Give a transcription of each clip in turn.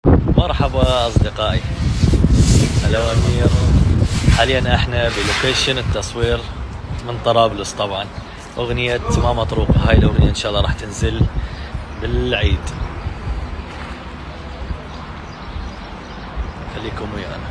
مرحبا أصدقائي، هلا أمير. حاليا احنا بلوكيشن التصوير من طرابلس. طبعا أغنية ما مطروقة، هاي الأغنية إن شاء الله راح تنزل بالعيد. خليكم ويانا.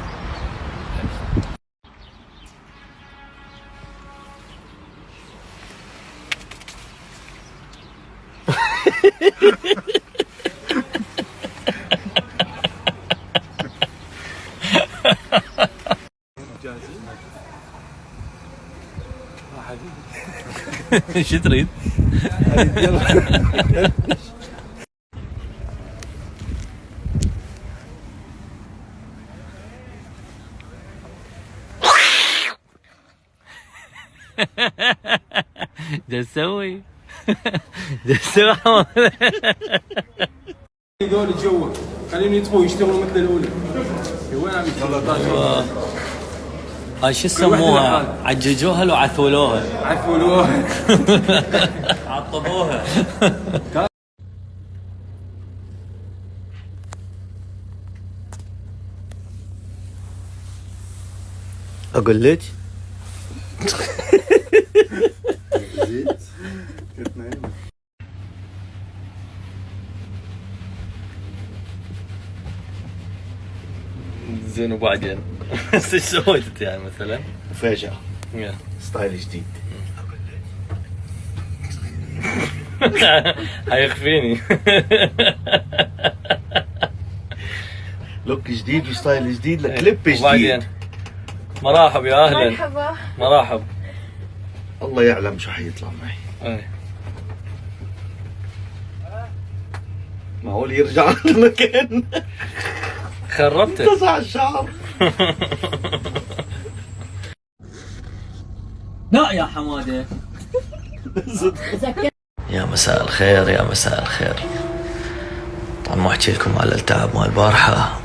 شو تريد؟ جا تسوي؟ جا تسوي دول جوا خليهم يطفوا يشتغلوا مثل الاولى. وين عم يشتغلوا؟ هاي شو يسموها؟ عججوها لو عثولوها؟ عفولوها. عطبوها. اقول لك زيت زين. وبعدين ايش سويت انت يعني مثلا؟ مفاجأة، يا. ستايل جديد. حيخفيني. لوك جديد وستايل جديد لكليب وبعدين جديد. مرحب يا اهلا. مرحبا. مرحب. الله يعلم شو حيطلع معي. ايه. ما هو اللي يرجع المكان. خربته. اتسع الشعر. لا يا حماده. يا مساء الخير، يا مساء الخير. طبعا ما احكي لكم على التعب مال البارحه.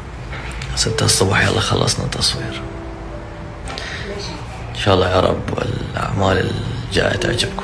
6 الصبح يلا خلصنا تصوير. ان شاء الله يا رب الاعمال الجايه تعجبكم.